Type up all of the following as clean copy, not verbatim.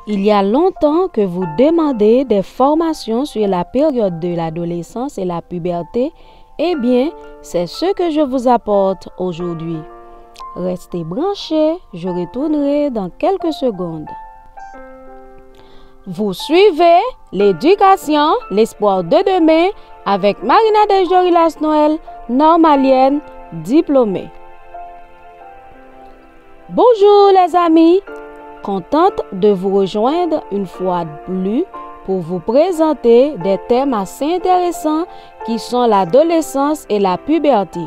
Il y a longtemps que vous demandez des formations sur la période de l'adolescence et la puberté. Eh bien, c'est ce que je vous apporte aujourd'hui. Restez branchés, je retournerai dans quelques secondes. Vous suivez l'éducation, l'espoir de demain avec Marina Desjorilas Noël, normalienne, diplômée. Bonjour les amis, contente de vous rejoindre une fois de plus pour vous présenter des thèmes assez intéressants qui sont l'adolescence et la puberté.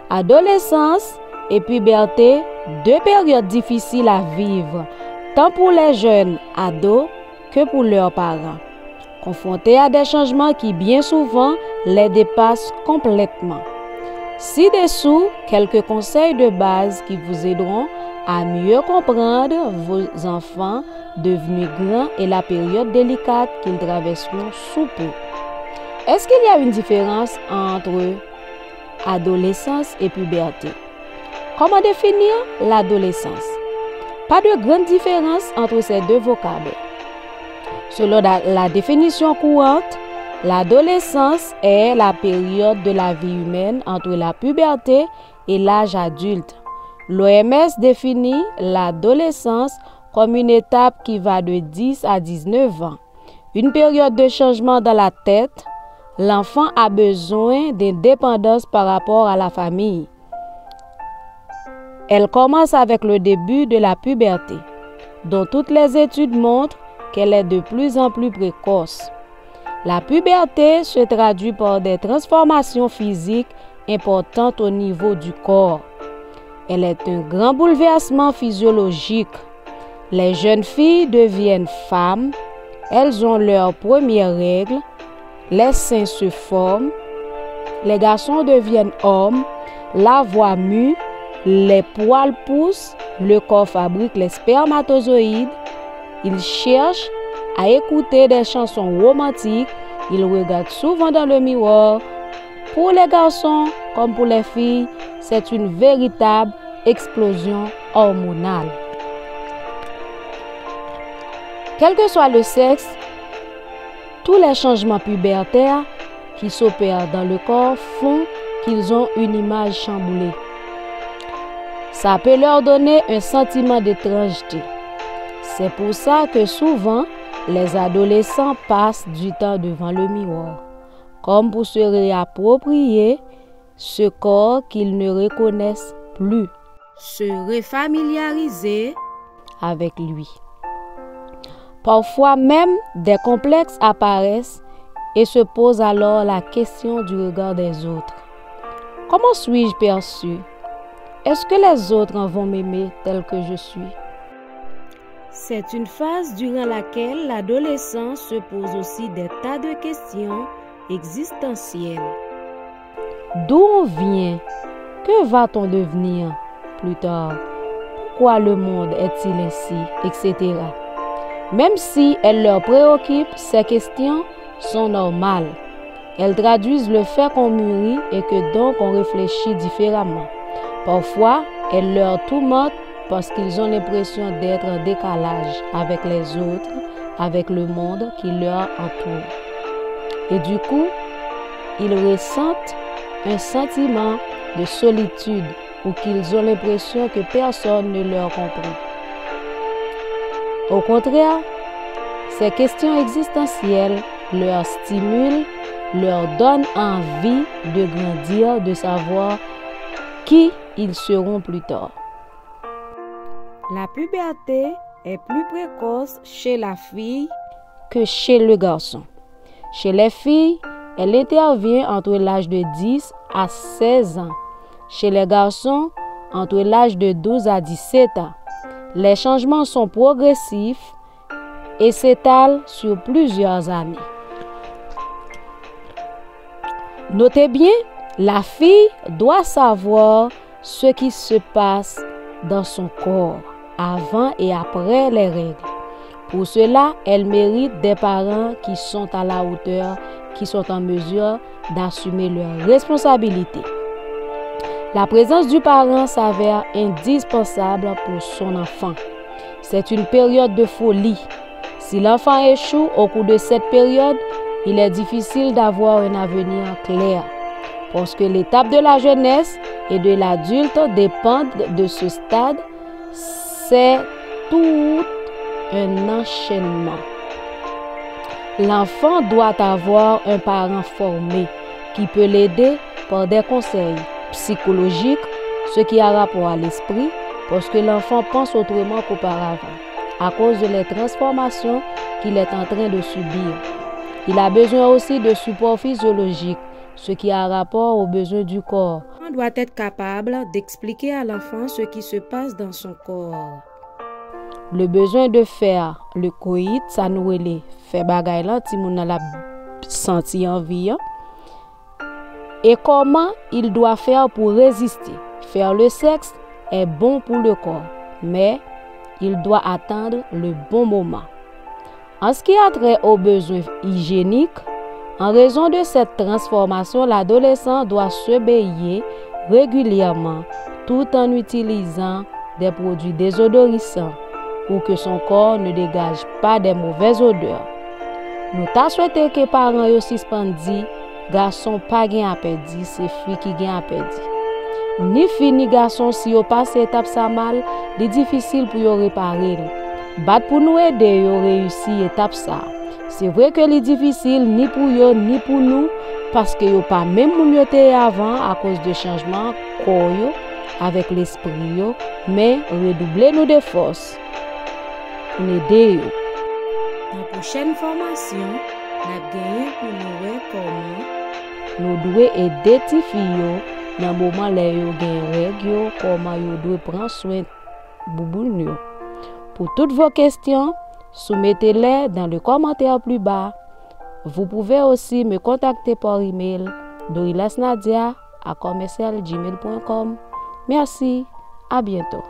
Adolescence et puberté, deux périodes difficiles à vivre, tant pour les jeunes ados que pour leurs parents, confrontés à des changements qui bien souvent les dépassent complètement. Ci-dessous, quelques conseils de base qui vous aideront à mieux comprendre vos enfants devenus grands et la période délicate qu'ils traverseront sous peu. Est-ce qu'il y a une différence entre adolescence et puberté? Comment définir l'adolescence? Pas de grande différence entre ces deux vocables. Selon la définition courante, l'adolescence est la période de la vie humaine entre la puberté et l'âge adulte. L'OMS définit l'adolescence comme une étape qui va de 10 à 19 ans. Une période de changement dans la tête. L'enfant a besoin d'indépendance par rapport à la famille. Elle commence avec le début de la puberté, dont toutes les études montrent qu'elle est de plus en plus précoce. La puberté se traduit par des transformations physiques importantes au niveau du corps. Elle est un grand bouleversement physiologique. Les jeunes filles deviennent femmes, elles ont leurs premières règles, les seins se forment, les garçons deviennent hommes, la voix mue, les poils poussent, le corps fabrique les spermatozoïdes. Ils cherchent à écouter des chansons romantiques, ils regardent souvent dans le miroir. Pour les garçons comme pour les filles, c'est une véritable explosion hormonale. Quel que soit le sexe, tous les changements pubertaires qui s'opèrent dans le corps font qu'ils ont une image chamboulée. Ça peut leur donner un sentiment d'étrangeté. C'est pour ça que souvent, les adolescents passent du temps devant le miroir, comme pour se réapproprier ce corps qu'ils ne reconnaissent plus, se refamiliariser avec lui. Parfois même, des complexes apparaissent et se pose alors la question du regard des autres. Comment suis-je perçu? Est-ce que les autres en vont m'aimer tel que je suis? C'est une phase durant laquelle l'adolescent se pose aussi des tas de questions existentielles. D'où on vient? Que va-t-on devenir plus tard? Pourquoi le monde est-il ainsi? Etc. Même si elles leur préoccupent, ces questions sont normales. Elles traduisent le fait qu'on mûrit et que donc on réfléchit différemment. Parfois, elles leur tourmentent parce qu'ils ont l'impression d'être en décalage avec les autres, avec le monde qui leur entoure. Et du coup, ils ressentent un sentiment de solitude ou qu'ils ont l'impression que personne ne leur comprend. Au contraire, ces questions existentielles leur stimulent, leur donnent envie de grandir, de savoir qui ils seront plus tard. La puberté est plus précoce chez la fille que chez le garçon. Chez les filles, elle intervient entre l'âge de 10 à 16 ans. Chez les garçons, entre l'âge de 12 à 17 ans. Les changements sont progressifs et s'étalent sur plusieurs années. Notez bien, la fille doit savoir ce qui se passe dans son corps avant et après les règles. Pour cela, elle mérite des parents qui sont à la hauteur, qui sont en mesure d'assumer leurs responsabilités. La présence du parent s'avère indispensable pour son enfant. C'est une période de folie. Si l'enfant échoue au cours de cette période, il est difficile d'avoir un avenir clair, parce que l'étape de la jeunesse et de l'adulte dépendent de ce stade. C'est tout un enchaînement. L'enfant doit avoir un parent formé qui peut l'aider par des conseils psychologiques, ce qui a rapport à l'esprit, parce que l'enfant pense autrement qu'auparavant, à cause de les transformations qu'il est en train de subir. Il a besoin aussi de support physiologique, ce qui a rapport aux besoins du corps. On doit être capable d'expliquer à l'enfant ce qui se passe dans son corps. Le besoin de faire le coït, ça nous relève. Faire bagay là, ti moun la senti envie. Et comment il doit faire pour résister. Faire le sexe est bon pour le corps, mais il doit attendre le bon moment. En ce qui a trait aux besoins hygiéniques, en raison de cette transformation, l'adolescent doit se baigner régulièrement tout en utilisant des produits désodorissants pour que son corps ne dégage pas des mauvaises odeurs. Nous t'a souhaité que parents yo suspendi garçon pas gain à perdre, c'est filles qui gain à perdre. Ni filles ni garçons si yo passe étape ça mal, c'est difficile pour yo réparer. Bat pour nous aider yo réussir étape ça. C'est vrai que c'est difficile ni pour yo ni pour nous parce que yo pas même moun yo té avant à cause de changement corps yo avec l'esprit yo, mais redoubler nous de force pour aider yo. Dans la prochaine formation, nous avons gagné pour nous voir comment nous devons aider les filles dans le moment où elles ont des règles, comment elles doivent prendre soin de boubou. Pour toutes vos questions, soumettez-les dans le commentaire plus bas. Vous pouvez aussi me contacter par email dorilasnadia@commercialgmail.com. Merci, à bientôt.